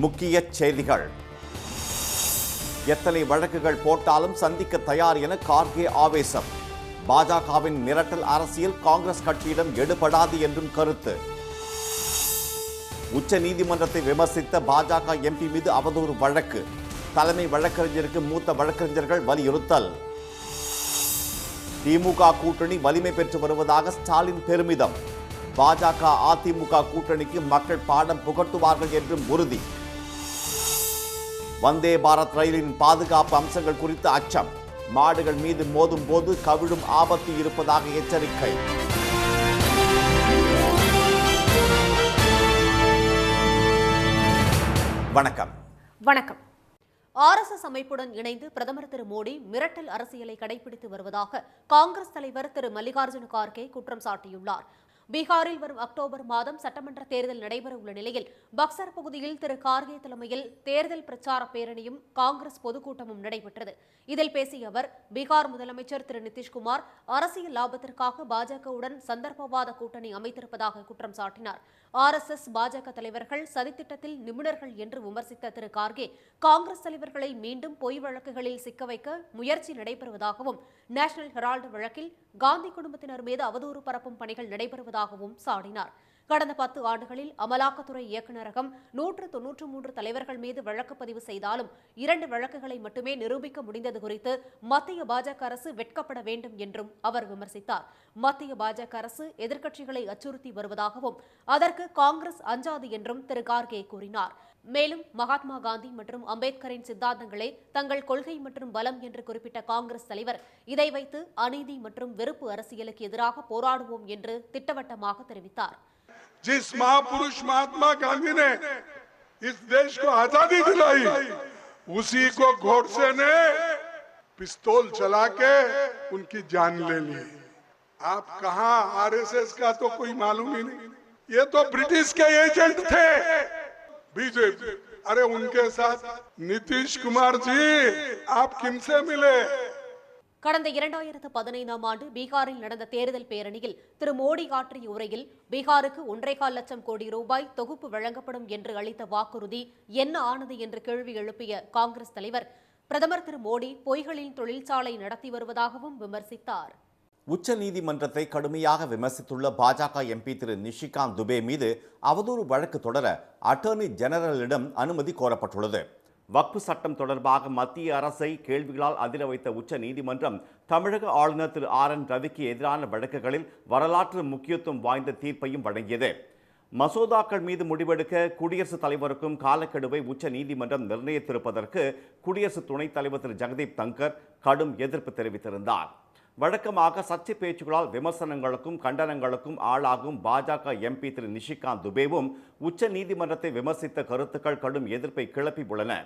முக்கிய செய்திகள். எத்தனை வழக்குகள் போட்டாலும் சந்திக்க தயார் என கார்கே ஆவேசம். பாஜகவின் மிரட்டல் அரசியல் காங்கிரஸ் கட்சியிடம் எடுபடாது என்றும் கருத்து. உச்ச நீதிமன்றத்தை விமர்சித்த பாஜக எம்பி மீது அவதூறு வழக்கு. தலைமை வழக்கறிஞருக்கு மூத்த வழக்கறிஞர்கள் வலியுறுத்தல். திமுக கூட்டணி வலிமை பெற்று வருவதாக ஸ்டாலின் பெருமிதம். பாஜக அதிமுக கூட்டணிக்கு மக்கள் பாடம் புகட்டுவார்கள் என்றும் உறுதி. வந்தே பாரத் ரயிலின் பாதுகாப்பு அம்சங்கள் குறித்து அச்சம். மாடுகள் மீது மோதும் போது கவிழும் ஆபத்து இருப்பதாக எச்சரிக்கை. வணக்கம். வணக்கம். RSS அமைப்புடன் இணைந்து பிரதமர் திரு மோடி மிரட்டல் அரசியலை கடைபிடித்து வருவதாக காங்கிரஸ் தலைவர் திரு மல்லிகார்ஜுன கார்கே குற்றம் சாட்டியுள்ளார். பீகாரில் வரும் அக்டோபர் மாதம் சட்டமன்ற தேர்தல் நடைபெறவுள்ள நிலையில் பக்சர் பகுதியில் திரு கார்கே தலைமையில் தேர்தல் பிரச்சார பேரணியும் காங்கிரஸ் பொதுக்கூட்டமும் நடைபெற்றது. இதில் பேசிய அவர், பீகார் முதலமைச்சர் திரு நிதிஷ்குமார் அரசியல் லாபத்திற்காக பாஜகவுடன் சந்தர்ப்பவாத கூட்டணி அமைத்திருப்பதாக குற்றம் சாட்டினார். RSS பாஜக தலைவர்கள் சதித்திட்டத்தில் நிபுணர்கள் என்று விமர்சித்த திரு கார்கே, காங்கிரஸ் தலைவர்களை மீண்டும் பொய் வழக்குகளில் சிக்க வைக்க முயற்சி நடைபெறுவதாகவும், நேஷனல் ஹெரால்டு வழக்கில் காந்தி குடும்பத்தினர் மீது அவதூறு பரப்பும் பணிகள் நடைபெறுவதாகவும் சாடினார். கடந்த 10 ஆண்டுகளில் அமலாக்கத்துறை இயக்குநரகம் 193 தலைவர்கள் மீது வழக்கு பதிவு செய்தாலும் 2 வழக்குகளை மட்டுமே நிரூபிக்க முடிந்தது குறித்து மத்திய பாஜக அரசு வெட்கப்பட வேண்டும் என்றும் அவர் விமர்சித்தார். மத்திய பாஜக அரசு எதிர்க்கட்சிகளை அச்சுறுத்தி வருவதாகவும், அதற்கு காங்கிரஸ் அஞ்சாது என்றும் திரு கார்கே கூறினார். மேலும் மகாத்மா காந்தி மற்றும் அம்பேத்கரின் சித்தாந்தங்களே தங்கள் கொள்கை மற்றும் பலம் என்று குறிப்பிட்ட காங்கிரஸ் தலைவர், இதை வைத்து அநீதி மற்றும் வெறுப்பு அரசியலுக்கு எதிராக போராடுவோம் என்று திட்டவட்டமாக தெரிவித்தார். जिस महापुरुष महात्मा गांधी ने इस देश को आजादी दिलाई, उसी को गोडसे ने पिस्तौल चला के उनकी जान ले ली. आप कहां? RSS का तो कोई मालूम ही नहीं. ये तो ब्रिटिश के एजेंट थे बीजेपी. अरे उनके साथ नीतीश कुमार जी आप किनसे मिले? கடந்த 2015ஆம் ஆண்டு பீகாரில் நடந்த தேர்தல் பேரணியில் திரு மோடி ஆற்றிய உரையில், பீகாருக்கு 1.25 லட்சம் கோடி ரூபாய் தொகுப்பு வழங்கப்படும் என்று அளித்த வாக்குறுதி என்ன ஆனது என்று கேள்வி எழுப்பிய காங்கிரஸ் தலைவர், பிரதமர் திரு மோடி பொய்களின் தொழிற்சாலை நடத்தி வருவதாகவும் விமர்சித்தார். உச்ச நீதிமன்றத்தை கடுமையாக விமர்சித்துள்ள பாஜக எம்பி திரு நிஷிகாந்த் துபே மீது அவதூறு வழக்கு தொடர அட்டர்னி ஜெனரலிடம் அனுமதி கோரப்பட்டுள்ளது. வக்ஃபு சட்டம் தொடர்பாக மத்திய அரசை கேள்விகளால் அதிர வைத்த உச்ச நீதிமன்றம் தமிழக ஆளுநர் திரு RN ரவிக்கு எதிரான வழக்குகளில் வரலாற்று முக்கியத்துவம் வாய்ந்த தீர்ப்பையும் வழங்கியது. மசோதாக்கள் மீது முடிவெடுக்க குடியரசுத் தலைவருக்கும் காலக்கெடுவை உச்ச நீதிமன்றம் நிர்ணயித்திருப்பதற்கு குடியரசு துணைத் தலைவர் திரு ஜெகதீப் தங்கர் கடும் எதிர்ப்பு தெரிவித்திருந்தார். வழக்கமாக சர்ச்சை பேச்சுகளால் விமர்சனங்களுக்கும் கண்டனங்களுக்கும் ஆளாகும் பாஜக எம்பி திரு நிஷிகாந்த் துபேவும் உச்ச நீதிமன்றத்தை விமர்சித்த கருத்துக்கள் கடும் எதிர்ப்பை கிளப்பி உள்ளன.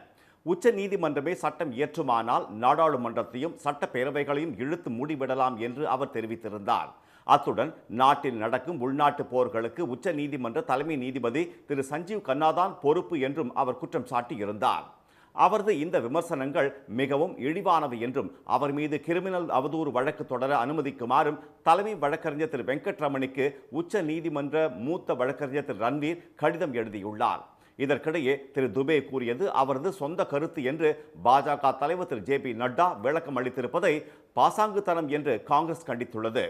உச்ச நீதிமன்றமே சட்டம் இயற்றுமானால் நாடாளுமன்றத்தையும் சட்டப்பேரவைகளையும் இழுத்து மூடிவிடலாம் என்று அவர் தெரிவித்திருந்தார். அத்துடன் நாட்டில் நடக்கும் உள்நாட்டு போர்களுக்கு உச்ச நீதிமன்ற தலைமை நீதிபதி திரு சஞ்சீவ் கண்ணாதான் பொறுப்பு என்றும் அவர் குற்றம் சாட்டியிருந்தார். அவரது இந்த விமர்சனங்கள் மிகவும் இழிவானவை என்றும், அவர் மீது கிரிமினல் அவதூறு வழக்கு தொடர அனுமதிக்குமாறும் தலைமை வழக்கறிஞர் திரு வெங்கட்ரமணிக்கு உச்ச நீதிமன்ற மூத்த வழக்கறிஞர் திரு ரன்வீர் கடிதம் எழுதியுள்ளார். இதற்கிடையே திரு துபே கூறியது அவரது சொந்த கருத்து என்று பாஜக தலைவர் திரு JP நட்டா விளக்கம் அளித்திருப்பதை பாசாங்குத்தனம் என்று காங்கிரஸ் கண்டித்துள்ளது.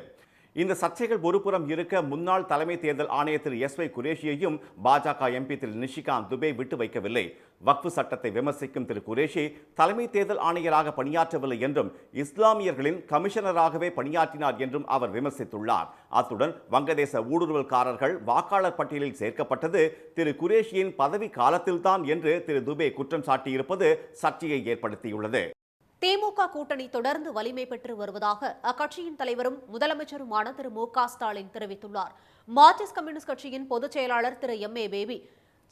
இந்த சர்ச்சைகள் ஒருபுறம் இருக்க, முன்னாள் தலைமை தேர்தல் ஆணையர் திரு SY குரேஷியையும் பாஜக எம்பி திரு நிஷிகாந்த் துபே விட்டு வைக்கவில்லை. வக்ஃபு சட்டத்தை விமர்சிக்கும் திரு குரேஷி தலைமை தேர்தல் ஆணையராக பணியாற்றவில்லை என்றும், இஸ்லாமியர்களின் கமிஷனராகவே பணியாற்றினார் என்றும் அவர் விமர்சித்துள்ளார். அத்துடன் வங்கதேச ஊடுருவல்காரர்கள் வாக்காளர் பட்டியலில் சேர்க்கப்பட்டது திரு குரேஷியின் பதவி காலத்தில்தான் என்று திரு துபே குற்றம் சாட்டியிருப்பது சர்ச்சையை ஏற்படுத்தியுள்ளது. திமுக கூட்டணி தொடர்ந்து வலிமை பெற்று வருவதாக அக்கட்சியின் தலைவரும் முதலமைச்சருமான திரு மு.க. ஸ்டாலின் தெரிவித்துள்ளார். மார்க்சிஸ்ட் கம்யூனிஸ்ட் கட்சியின் பொதுச் செயலாளர் திரு MA பேபி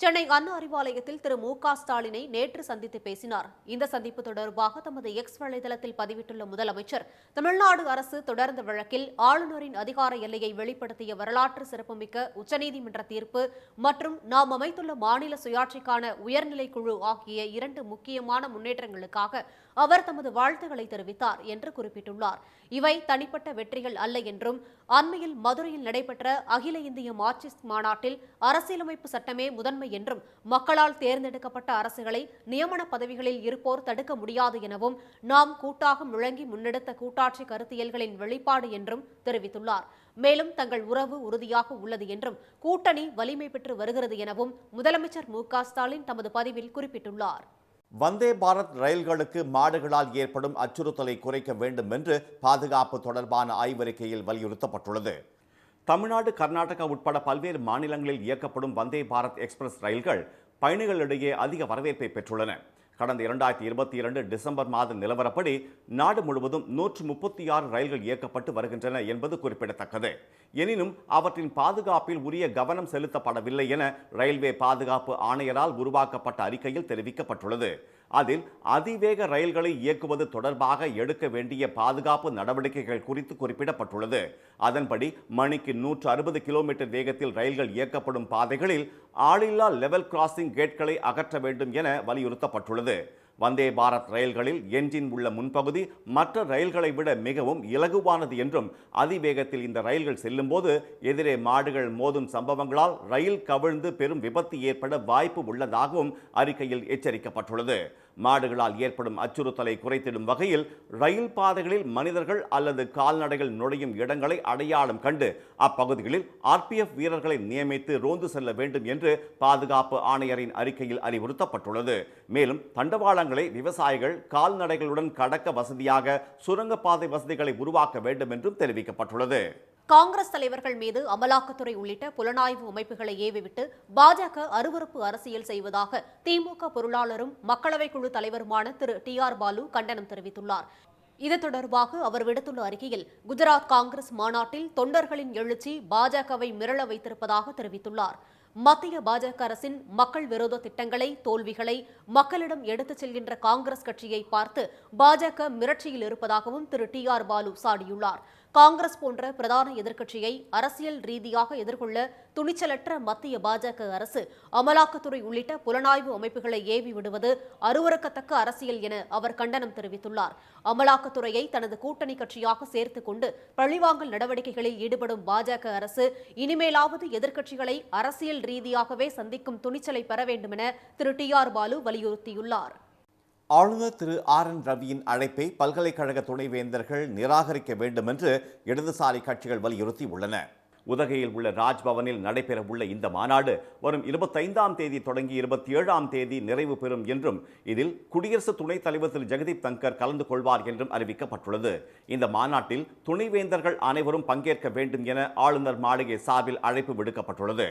சென்னை அண்ணா அறிவாலயத்தில் திரு மு.க. ஸ்டாலினை நேற்று சந்தித்து பேசினார். இந்த சந்திப்பு தொடர்பாக தமது எக்ஸ் வலைதளத்தில் பதிவிட்டுள்ள முதலமைச்சர், தமிழ்நாடு அரசு தொடர்ந்த வழக்கில் ஆளுநரின் அதிகார எல்லையை வெளிப்படுத்திய வரலாற்று சிறப்புமிக்க உச்சநீதிமன்ற தீர்ப்பு மற்றும் நாம் அமைத்துள்ள மாநில சுயாட்சிக்கான உயர்நிலை குழு ஆகிய 2 முக்கியமான முன்னேற்றங்களுக்காக அவர் தமது வாழ்த்துக்களை தெரிவித்தார் என்று குறிப்பிட்டுள்ளார். இவை தனிப்பட்ட வெற்றிகள் அல்ல என்றும் அண்மையில் மதுரையில் நடைபெற்ற அகில இந்திய மார்க்சிஸ்ட் மாநாட்டில் அரசியலமைப்பு சட்டமே முதன்மை என்றும் மக்களால் தேர்ந்தெடுக்கப்பட்ட அரசுகளை நியமன பதவிகளில் இருப்போர் தடுக்க முடியாது எனவும் நாம் கூட்டாக முழங்கி முன்னெடுத்த கூட்டாட்சி கருத்தியல்களின் வெளிப்பாடு என்றும் தெரிவித்துள்ளார். மேலும் தங்கள் உறவு உறுதியாக உள்ளது என்றும் கூட்டணி வலிமை பெற்று வருகிறது எனவும் முதலமைச்சர் மு.க. ஸ்டாலின் தமது பதிவில் குறிப்பிட்டுள்ளார். வந்தே பாரத் ரயில்களுக்கு மாடுகளால் ஏற்படும் அச்சுறுத்தலை குறைக்க வேண்டும் என்று பாதுகாப்பு தொடர்பான ஆய்வறிக்கையில் வலியுறுத்தப்பட்டுள்ளது. தமிழ்நாடு, கர்நாடகா உட்பட பல்வேறு மாநிலங்களில் இயக்கப்படும் வந்தே பாரத் எக்ஸ்பிரஸ் ரயில்கள் பயணிகளிடையே அதிக வரவேற்பை பெற்றுள்ளன. கடந்த 2022 டிசம்பர் மாத நிலவரப்படி நாடு முழுவதும் 136 ரயில்கள் இயக்கப்பட்டு வருகின்றன என்பது குறிப்பிடத்தக்கது. எனினும் அவற்றின் பாதுகாப்பில் உரிய கவனம் செலுத்தப்படவில்லை என ரயில்வே பாதுகாப்பு ஆணையரால் உருவாக்கப்பட்ட அறிக்கையில் தெரிவிக்கப்பட்டுள்ளது. அதில் அதிவேக ரயில்களை இயக்குவது தொடர்பாக எடுக்க வேண்டிய பாதுகாப்பு நடவடிக்கைகள் குறித்து குறிப்பிடப்பட்டுள்ளது. அதன்படி மணிக்கு 160 கிலோமீட்டர் வேகத்தில் ரயில்கள் இயக்கப்படும் பாதைகளில் ஆளில்லா லெவல் கிராசிங் கேட்களை அகற்ற வேண்டும் என வலியுறுத்தப்பட்டுள்ளது. வந்தே பாரத் ரயில்களில் என்ஜின் உள்ள முன்பகுதி மற்ற ரயில்களை விட மிகவும் இலகுவானது என்றும் அதிவேகத்தில் இந்த ரயில்கள் செல்லும் போது எதிரே மாடுகள் மோதும் சம்பவங்களால் ரயில் கவிழ்ந்து பெரும் விபத்து ஏற்பட வாய்ப்பு உள்ளதாகவும் அறிக்கையில் எச்சரிக்கப்பட்டுள்ளது. மாடுகளால் ஏற்படும் அச்சுறுத்தலை குறைத்திடும் வகையில் ரயில் பாதைகளில் மனிதர்கள் அல்லது கால்நடைகள் நுழையும் இடங்களை அடையாளம் கண்டு அப்பகுதிகளில் RPF வீரர்களை நியமித்து ரோந்து செல்ல வேண்டும் என்று பாதுகாப்பு ஆணையரின் அறிக்கையில் அறிவுறுத்தப்பட்டுள்ளது. மேலும் தண்டவாளங்களை விவசாயிகள் கால்நடைகளுடன் கடக்க வசதியாக சுரங்கப்பாதை வசதிகளை உருவாக்க வேண்டும் என்றும் தெரிவிக்கப்பட்டுள்ளது. காங்கிரஸ் தலைவர்கள் மீது அமலாக்கத்துறை உள்ளிட்ட புலனாய்வு அமைப்புகளை ஏவிவிட்டு பாஜக அருவருப்பு அரசியல் செய்வதாக திமுக பொருளாளரும் மக்களவைக் குழு தலைவருமான திரு TR பாலு கண்டனம் தெரிவித்துள்ளார். இது தொடர்பாக அவர் விடுத்துள்ள அறிக்கையில் குஜராத் காங்கிரஸ் மாநாட்டில் தொண்டர்களின் எழுச்சி பாஜகவை மிரள வைத்திருப்பதாக தெரிவித்துள்ளார். மத்திய பாஜக அரசின் மக்கள் விரோத திட்டங்களை, தோல்விகளை மக்களிடம் எடுத்துச் செல்கின்ற காங்கிரஸ் கட்சியை பார்த்து பாஜக மிரட்சியில் இருப்பதாகவும் திரு TR பாலு சாடியுள்ளார். காங்கிரஸ் போன்ற பிரதான எதிர்க்கட்சியை அரசியல் ரீதியாக எதிர்கொள்ள துணிச்சலற்ற மத்திய பாஜக அரசு அமலாக்கத்துறை உள்ளிட்ட புலனாய்வு அமைப்புகளை ஏவி விடுவது அருவருக்கத்தக்க அரசியல் என அவர் கண்டனம் தெரிவித்துள்ளார். அமலாக்கத்துறையை தனது கூட்டணி கட்சியாக சேர்த்துக் கொண்டு பழிவாங்கல் நடவடிக்கைகளில் ஈடுபடும் பாஜக அரசு இனிமேலாவது எதிர்க்கட்சிகளை அரசியல் ரீதியாகவே சந்திக்கும் துணிச்சலை பெற வேண்டும் என திரு TR பாலு வலியுறுத்தியுள்ளார். ஆளுநர் திரு RN ரவியின் அழைப்பை பல்கலைக்கழக துணைவேந்தர்கள் நிராகரிக்க வேண்டும் என்று இடதுசாரி கட்சிகள் வலியுறுத்தி உள்ளன. உதகையில் உள்ள ராஜ்பவனில் நடைபெறவுள்ள இந்த மாநாடு வரும் 25ஆம் தேதி தொடங்கி 27ஆம் தேதி நிறைவு பெறும் என்றும் இதில் குடியரசு துணைத் தலைவர் திரு ஜெகதீப் தங்கர் கலந்து கொள்வார் என்றும் அறிவிக்கப்பட்டுள்ளது. இந்த மாநாட்டில் துணைவேந்தர்கள் அனைவரும் பங்கேற்க வேண்டும் என ஆளுநர் மாளிகை சார்பில் அழைப்பு விடுக்கப்பட்டுள்ளது.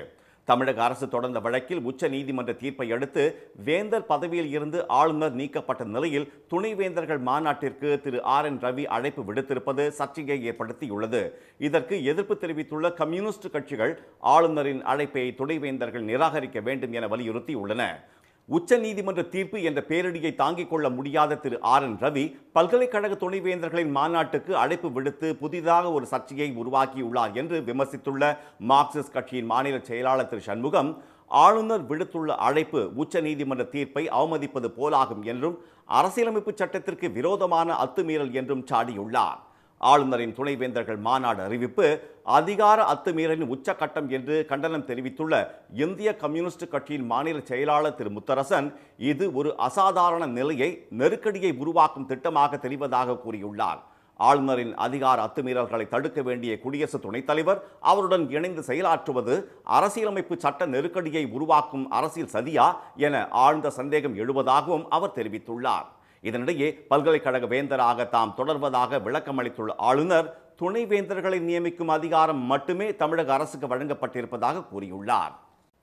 தமிழக அரசு தொடர்ந்த வழக்கில் உச்ச நீதிமன்ற தீர்ப்பை அடுத்து வேந்தர் பதவியில் இருந்து ஆளுநர் நீக்கப்பட்ட நிலையில் துணைவேந்தர்கள் மாநாட்டிற்கு திரு RN ரவி அழைப்பு விடுத்திருப்பது சர்ச்சையை ஏற்படுத்தியுள்ளது. இதற்கு எதிர்ப்பு தெரிவித்துள்ள கம்யூனிஸ்ட் கட்சிகள் ஆளுநரின் அழைப்பை துணைவேந்தர்கள் நிராகரிக்க வேண்டும் என வலியுறுத்தியுள்ளன. உச்ச நீதிமன்ற தீர்ப்பு என்ற பேரிடியை தாங்கிக் கொள்ள முடியாத திரு RN ரவி பல்கலைக்கழக துணைவேந்தர்களின் மாநாட்டுக்கு அழைப்பு விடுத்து புதிதாக ஒரு சர்ச்சையை உருவாக்கியுள்ளார் என்று விமர்சித்துள்ள மார்க்சிஸ்ட் கட்சியின் மாநில செயலாளர் திரு சண்முகம், ஆளுநர் விடுத்துள்ள அழைப்பு உச்ச நீதிமன்ற தீர்ப்பை அவமதிப்பது போலாகும் என்றும் அரசியலமைப்பு சட்டத்திற்கு விரோதமான அத்துமீறல் என்றும் சாடியுள்ளார். ஆளுநரின் துணைவேந்தர்கள் மாநாடு அறிவிப்பு அதிகார அத்துமீறலின் உச்சகட்டம் என்று கண்டனம் தெரிவித்துள்ள இந்திய கம்யூனிஸ்ட் கட்சியின் மாநில செயலாளர் திரு முத்தரசன், இது ஒரு அசாதாரண நிலையை, நெருக்கடியை உருவாக்கும் திட்டமாக தெரிவதாக கூறியுள்ளார். ஆளுநரின் அதிகார அத்துமீறல்களை தடுக்க வேண்டிய குடியரசு துணைத் தலைவர் அவருடன் இணைந்து செயலாற்றுவது அரசியலமைப்பு சட்ட நெருக்கடியை உருவாக்கும் அரசியல் சதியா என ஆழ்ந்த சந்தேகம் எழுவதாகவும் அவர் தெரிவித்துள்ளார். இதனிடையே பல்கலைக்கழக வேந்தராக தாம் தொடர்வதாக விளக்கமளித்துள்ள ஆளுநர், துணைவேந்தர்களை நியமிக்கும் அதிகாரம் மட்டுமே தமிழக அரசுக்கு வழங்கப்பட்டிருப்பதாக கூறியுள்ளார்.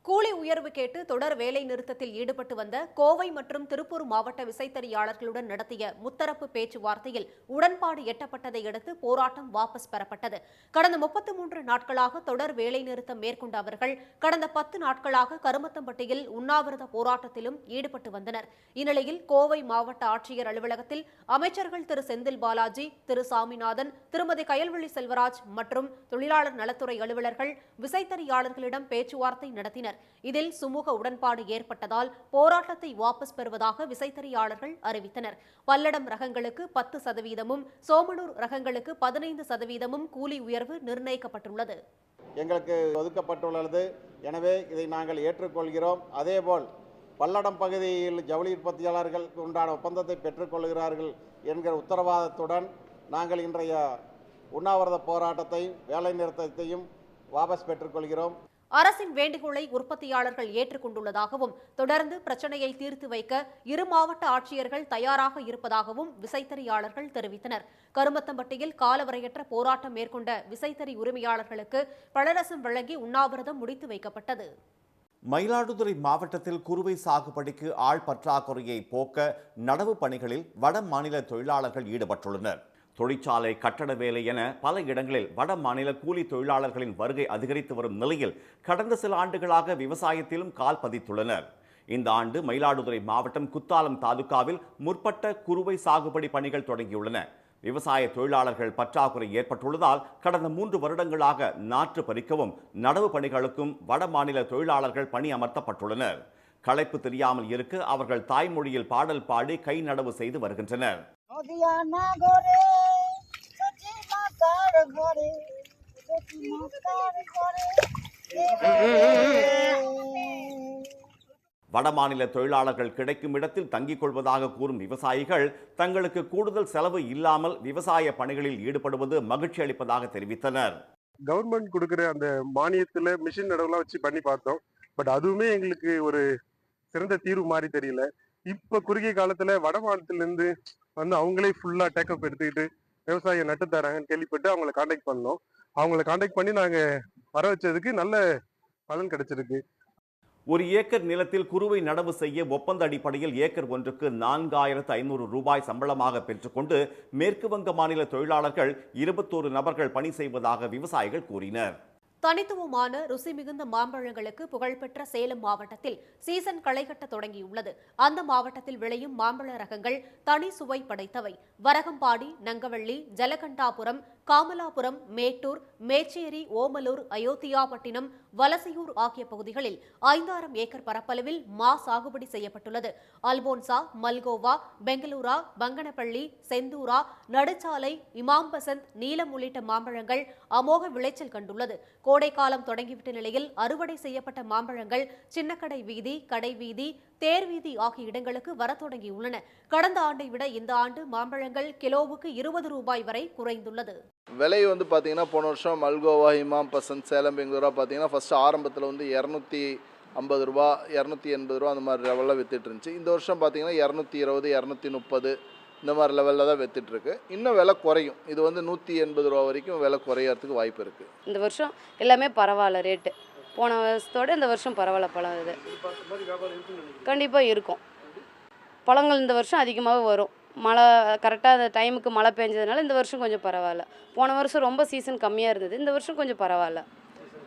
கூலி உயர்வு கேட்டு தொடர் வேலை நிறுத்தத்தில் ஈடுபட்டு வந்த கோவை மற்றும் திருப்பூர் மாவட்ட விசைத்தறியாளர்களுடன் நடத்திய முத்தரப்பு பேச்சுவார்த்தையில் உடன்பாடு எட்டப்பட்டதை அடுத்து போராட்டம் வாபஸ் பெறப்பட்டது. கடந்த 33 நாட்களாக தொடர் வேலை நிறுத்தம் மேற்கொண்ட அவர்கள் கடந்த 10 நாட்களாக கருமத்தம்பட்டியில் உண்ணாவிரத போராட்டத்திலும் ஈடுபட்டு வந்தனர். இந்நிலையில் கோவை மாவட்ட ஆட்சியர் அலுவலகத்தில் அமைச்சர்கள் திரு செந்தில் பாலாஜி, திரு சாமிநாதன், திருமதி கயல்விழி செல்வராஜ் மற்றும் தொழிலாளர் நலத்துறை அலுவலர்கள் விசைத்தறியாளர்களிடம் பேச்சுவார்த்தை நடத்தினர். தெரிவித்தனர். இதில் சுமூக உடன்பாடு ஏற்பட்டதால் போராட்டத்தை வாபஸ் பெறுவதாக விசைத்தறியாளர்கள் அறிவித்தனர். பல்லடம் ரகங்களுக்கு 10%, சோமனூர் ரகங்களுக்கு 15% கூலி உயர்வு நிர்ணயிக்கப்பட்டுள்ளது. எங்களுக்கு ஒதுக்கப்பட்டுள்ளது. எனவே இதை நாங்கள் ஏற்றுக்கொள்கிறோம். அதேபோல் பல்லடம் பகுதியில் ஜவுளி உற்பத்தியாளர்கள் உண்டான ஒப்பந்தத்தை பெற்றுக்கொள்கிறார்கள் என்கிற உத்தரவாதத்துடன் நாங்கள் இன்றைய உண்ணாவிரத போராட்டத்தையும் வேலை நிறுத்தத்தையும் வாபஸ் பெற்றுக்கொள்கிறோம். அரசின் வேண்டுகோளை உற்பத்தியாளர்கள் ஏற்றுக்கொண்டுள்ளதாகவும் தொடர்ந்து பிரச்சனையை தீர்த்து வைக்க இரு மாவட்ட ஆட்சியர்கள் தயாராக இருப்பதாகவும் விசைத்தறியாளர்கள் தெரிவித்தனர். கருமத்தம்பட்டியில் காலவரையற்ற போராட்டம் மேற்கொண்ட விசைத்தறி உரிமையாளர்களுக்கு பழரசம் வழங்கி உண்ணாவிரதம் முடித்து வைக்கப்பட்டது. மயிலாடுதுறை மாவட்டத்தில் குறுவை சாகுபடிக்கு ஆள் பற்றாக்குறையை போக்க நடவு பணிகளில் வட மாநில தொழிலாளர்கள் ஈடுபட்டுள்ளனர். தொழிற்சாலை, கட்டட வேலை என பல இடங்களில் வட மாநில கூலி தொழிலாளர்களின் வருகை அதிகரித்து வரும் நிலையில் கடந்த சில ஆண்டுகளாக விவசாயத்திலும் கால் பதித்துள்ளனர். இந்த ஆண்டு மயிலாடுதுறை மாவட்டம் குத்தாலம் தாலுகாவில் முற்பட்ட குறுவை சாகுபடி பணிகள் தொடங்கியுள்ளன. விவசாய தொழிலாளர்கள் பற்றாக்குறை ஏற்பட்டுள்ளதால் கடந்த 3 வருடங்களாக நாற்று பறிக்கவும் நடவு பணிகளுக்கும் வட மாநில தொழிலாளர்கள் பணி அமர்த்தப்பட்டுள்ளனர். களைப்பு தெரியாமல் இருக்க அவர்கள் தாய்மொழியில் பாடல் பாடி கை நடவு செய்து வருகின்றனர். வடமாநில தொழிலாளர்கள் கிடைக்கும் இடத்தில் தங்கிக் கொள்வதாக கூறும் விவசாயிகள் தங்களுக்கு கூடுதல் செலவு இல்லாமல் விவசாய பணிகளில் ஈடுபடுவது மகிழ்ச்சி அளிப்பதாக தெரிவித்தனர். கவர்மெண்ட் கொடுக்குற அந்த மானியத்துல மிஷின் நடவுலாம் வச்சு பண்ணி பார்த்தோம். பட் அதுவுமே எங்களுக்கு ஒரு சிறந்த தீர்வு மாதிரி தெரியல. இப்ப குறுகிய காலத்துல வட மாநிலத்திலிருந்து வந்து அவங்களே ஃபுல்லா டேக்கப் எடுத்துக்கிட்டு விவசாயம் நட்டு தராங்கன்னு கேள்விப்பட்டு அவங்கள கான்டாக்ட் பண்ணோம். அவங்கள கான்டாக்ட் பண்ணி நாங்க வர வச்சதுக்கு நல்ல பலன் கிடைச்சிருக்கு. 1 ஏக்கர் நிலத்தில் குறுவை நடவு செய்ய ஒப்பந்த அடிப்படையில் ஏக்கர் ஒன்றுக்கு 4500 ரூபாய் சம்பளமாக பெற்றுக்கொண்டு மேற்கு வங்க மாநில தொழிலாளர்கள் 21 நபர்கள் பணி செய்வதாக விவசாயிகள் கூறினர். தனித்துவமான ருசி மிகுந்த மாம்பழங்களுக்கு புகழ்பெற்ற சேலம் மாவட்டத்தில் சீசன் களைகட்ட தொடங்கியுள்ளது. அந்த மாவட்டத்தில் விளையும் மாம்பழ ரகங்கள் தனி சுவை படைத்தவை. வரகம்பாடி, நங்கவள்ளி, ஜலகண்டாபுரம், காமலாபுரம், மேட்டூர், மேச்சேரி, ஓமலூர், அயோத்தியாபட்டினம், வலசையூர் ஆகிய பகுதிகளில் 5000 ஏக்கர் பரப்பளவில் மா சாகுபடி செய்யப்பட்டுள்ளது. அல்போன்சா, மல்கோவா, பெங்களூரா, பங்கனப்பள்ளி, செந்தூரா, நடுச்சாலை, இமாம் பசந்த், நீலம் உள்ளிட்ட மாம்பழங்கள் அமோக விளைச்சல் கண்டுள்ளது. கோடைக்காலம் தொடங்கிவிட்ட நிலையில் அறுவடை செய்யப்பட்ட மாம்பழங்கள் சின்னக்கடை வீதி, கடை வீதி, தேர் வீதி ஆகிய இடங்களுக்கு வர தொடங்கியுள்ளன. கடந்த ஆண்டை விட இந்த ஆண்டு மாம்பழங்கள் கிலோவுக்கு 20 ரூபாய் வரை குறைந்துள்ளது. விலை வந்து பார்த்தீங்கன்னா போன வருஷம் மல்கோவா, இமாம் பசந்த், சேலம், பெங்களூரா பார்த்தீங்கன்னா ஃபஸ்ட்டு ஆரம்பத்தில் வந்து 250 ரூபா, 280 ரூபா அந்த மாதிரி லெவலில் வித்துட்டு இருந்துச்சு. இந்த வருஷம் பார்த்தீங்கன்னா 220, 230 இந்த மாதிரி லெவலில் தான் வித்துட்ருக்கு. இன்னும் விலை குறையும். இது வந்து 180 ரூபா வரைக்கும் விலை குறையறதுக்கு வாய்ப்பு இருக்குது. இந்த வருஷம் எல்லாமே பரவாயில்ல ரேட்டு. போன வருஷத்தோட இந்த வருஷம் பரவாயில்ல. பழம் இது கண்டிப்பாக இருக்கும். பழங்கள் இந்த வருஷம் அதிகமாக வரும். மழை கரெக்டாக அந்த டைமுக்கு மழை பெஞ்சதுனால இந்த வருஷம் கொஞ்சம் பரவாயில்ல. போன வருஷம் ரொம்ப சீசன் கம்மியாக இருந்தது. இந்த வருஷம் கொஞ்சம் பரவாயில்ல.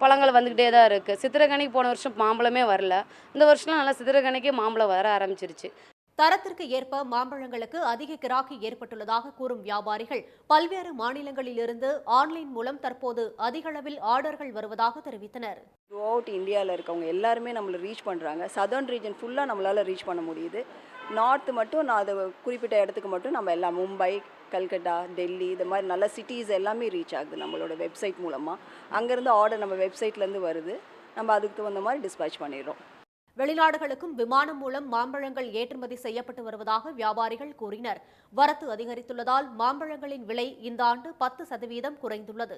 பழங்கள் வந்துக்கிட்டே தான் இருக்குது. சித்திரக்கனிக்கு போன வருஷம் மாம்பழமே வரல. இந்த வருஷம்லாம் நல்லா சித்திரக்கனிக்கே மாம்பழம் வர ஆரம்பிச்சிருச்சு. தரத்திற்கு ஏற்ப மாம்பழங்களுக்கு அதிக கிராக்கி ஏற்பட்டுள்ளதாக கூறும் வியாபாரிகள் பல்வேறு மாநிலங்களிலிருந்து ஆன்லைன் மூலம் தற்போது அதிக அளவில் ஆர்டர்கள் வருவதாக தெரிவித்தனர். த்ரூ அவுட் இந்தியாவில் இருக்கவங்க எல்லாருமே நம்மளை ரீச் பண்ணுறாங்க. சதர்ன் ரீஜன் ஃபுல்லாக நம்மளால் ரீச் பண்ண முடியுது. நார்த்து மட்டும் நான் அதை குறிப்பிட்ட இடத்துக்கு மட்டும் நம்ம எல்லாம் மும்பை, கல்கட்டா, டெல்லி இந்த மாதிரி நல்ல சிட்டிஸ் எல்லாமே ரீச் ஆகுது நம்மளோட வெப்சைட் மூலமாக. அங்கேருந்து ஆர்டர் நம்ம வெப்சைட்லேருந்து வருது. நம்ம அதுக்கு தகுந்த மாதிரி டிஸ்பேச் பண்ணிடுறோம். வெளிநாடுகளுக்கும் விமானம் மூலம் மாம்பழங்கள் ஏற்றுமதி செய்யப்பட்டு வருவதாக வியாபாரிகள் கூறினர். வரத்து அதிகரித்துள்ளதால் மாம்பழங்களின் விலை இந்த ஆண்டு 10% குறைந்துள்ளது.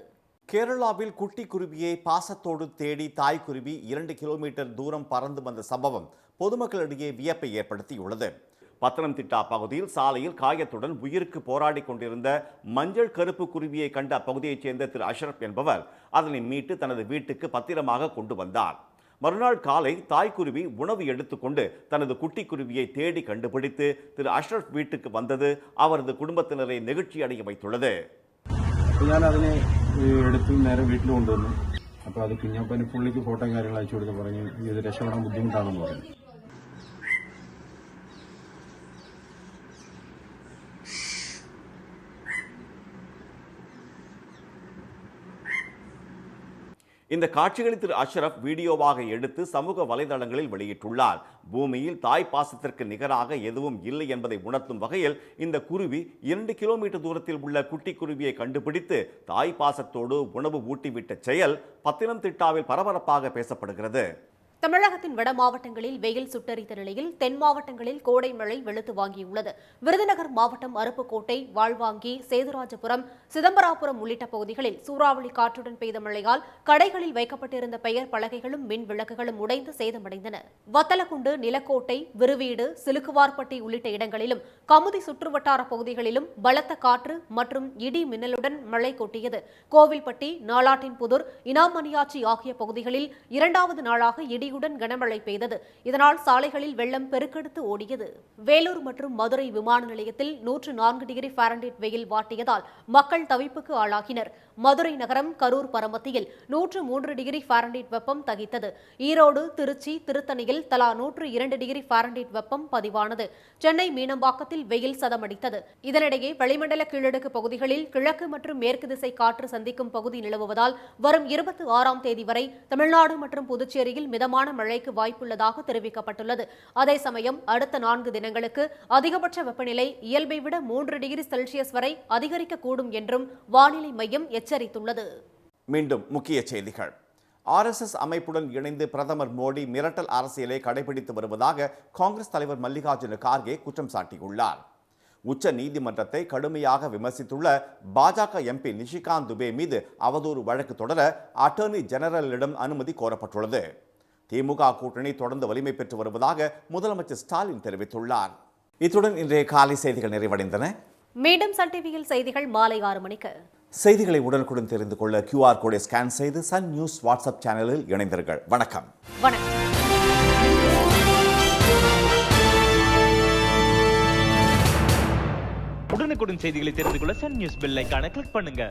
கேரளாவில் குட்டி குருவியை பாசத்தோடு தேடி தாய்க்குருவி 2 கிலோமீட்டர் தூரம் பறந்து வந்த சம்பவம் பொதுமக்களிடையே வியப்பை ஏற்படுத்தியுள்ளது. பத்தனம்திட்டா பகுதியில் சாலையில் காயத்துடன் உயிருக்கு போராடி கொண்டிருந்த மஞ்சள் கருப்பு குருவியை கண்ட அப்பகுதியைச் சேர்ந்த திரு அஷ்ரப் என்பவர் அதனை மீட்டு தனது வீட்டுக்கு பத்திரமாக கொண்டு வந்தார். மறுநாள் காலை தாய்க்குருவி உணவு எடுத்துக்கொண்டு தனது குட்டி குருவியை தேடி கண்டுபிடித்து திரு அஷ்ரப் வீட்டுக்கு வந்தது அவரது குடும்பத்தினரை நெகிழ்ச்சி அடைய வைத்துள்ளது. ഞാൻ അതിനെ എടുത്ത് നേരെ വീട്ടിൽ കൊണ്ടുവന്നു. അപ്പോൾ അത് കുഞ്ഞപ്പന് പുള്ളിക്ക് ഫോട്ടോ കാര്യങ്ങൾ അയച്ചു കൊടുത്ത് പറഞ്ഞു ഇത് രക്ഷപ്പെടാൻ ബുദ്ധിമുട്ടാണെന്ന് പറഞ്ഞു. இந்த காட்சிகளை திரு அஷ்ரப் வீடியோவாக எடுத்து சமூக வலைதளங்களில் வெளியிட்டுள்ளார். பூமியில் தாய் பாசத்திற்கு நிகராக எதுவும் இல்லை என்பதை உணர்த்தும் வகையில் இந்த குருவி 2 கிலோமீட்டர் தூரத்தில் உள்ள குட்டி குருவியை கண்டுபிடித்து தாய் பாசத்தோடு உணவு ஊட்டிவிட்ட செயல் பத்தினம்திட்டாவில் பரபரப்பாக பேசப்படுகிறது. தமிழகத்தின் வட மாவட்டங்களில் வெயில் சுட்டரித்த நிலையில் தென் மாவட்டங்களில் கோடை மழை வெளுத்து வாங்கியுள்ளது. விருதுநகர் மாவட்டம் அருப்புக்கோட்டை, வாழ்வாங்கி, சேதுராஜபுரம், சிதம்பராபுரம் உள்ளிட்ட பகுதிகளில் சூறாவளி காற்றுடன் பெய்த மழையால் கடைகளில் வைக்கப்பட்டிருந்த பெயர் பலகைகளும் மின் விளக்குகளும் உடைந்து சேதமடைந்தன. வத்தலக்குண்டு, நிலக்கோட்டை, விருவீடு, சிலுக்குவார்பட்டி உள்ளிட்ட இடங்களிலும் கமுதி சுற்றுவட்டார பகுதிகளிலும் பலத்த காற்று மற்றும் இடி மின்னலுடன் மழை கொட்டியது. கோவில்பட்டி, நாலாட்டின்புதூர், இனாமணியாச்சி ஆகிய பகுதிகளில் 2வது நாளாக இடி கனமழை பெய்தது. இதனால் சாலைகளில் வெள்ளம் பெருக்கெடுத்து ஓடியது. வேலூர் மற்றும் மதுரை விமான நிலையத்தில் 104 டிகிரி ஃபாரன்ஹீட் வெயில் வாட்டியதால் மக்கள் தவிப்புக்கு ஆளாகினர். மதுரை நகரம், கரூர் பரமத்தியில் 103 டிகிரி ஃபாரன்ஹீட் வெப்பம் தகித்தது. ஈரோடு, திருச்சி, திருத்தணியில் தலா 102 டிகிரி ஃபாரன்ஹீட் வெப்பம் பதிவானது. சென்னை மீனம்பாக்கத்தில் வெயில் சதமடித்தது. இதனிடையே வளிமண்டல கீழடுக்கு பகுதிகளில் கிழக்கு மற்றும் மேற்கு திசை காற்று சந்திக்கும் பகுதி நிலவுவதால் வரும் 26ஆம் தேதி வரை தமிழ்நாடு மற்றும் புதுச்சேரியில் மிதமான மழைக்கு வாய்ப்புள்ளதாக தெரிவிக்கப்பட்டுள்ளது. அதே சமயம் அடுத்த 4 தினங்களுக்கு அதிகபட்ச வெப்பநிலை இயல்பை விட 3 டிகிரி செல்சியஸ் வரை அதிகரிக்கக்கூடும் என்றும் வானிலை மையம் எச்சரித்துள்ளது. மீண்டும் முக்கிய செய்திகள். RSS அமைப்புடன் இணைந்து பிரதமர் மோடி மிரட்டல் அரசியலை கடைபிடித்து வருவதாக காங்கிரஸ் தலைவர் மல்லிகார்ஜுன கார்கே குற்றம் சாட்டியுள்ளார். உச்ச நீதிமன்றத்தை கடுமையாக விமர்சித்துள்ள பாஜக எம்பி நிஷிகாந்த் துபே மீது அவதூறு வழக்கு தொடர அட்டர்னி ஜெனரலிடம் அனுமதி கோரப்பட்டுள்ளது. திமுக கூட்டணி தொடர்ந்து வலிமை பெற்று வருவதாக முதலமைச்சர் ஸ்டாலின் தெரிவித்துள்ளார். இத்துடன் இன்றைய காலை செய்திகள் நிறைவடைந்தன. மீண்டும் சன் டிவியில் செய்திகள் மாலை 6 மணிக்கு. செய்திகளை உடனுக்குடன் தெரிந்து கொள்ள QR கோடை ஸ்கேன் செய்து சன் நியூஸ் வாட்ஸ்அப் சேனலில் இணைந்தீர்கள். வணக்கம். உடனுக்குடன் செய்திகளை தெரிந்து கொள்ள சன் நியூஸ் பெல் ஐகானை கிளிக் பண்ணுங்க.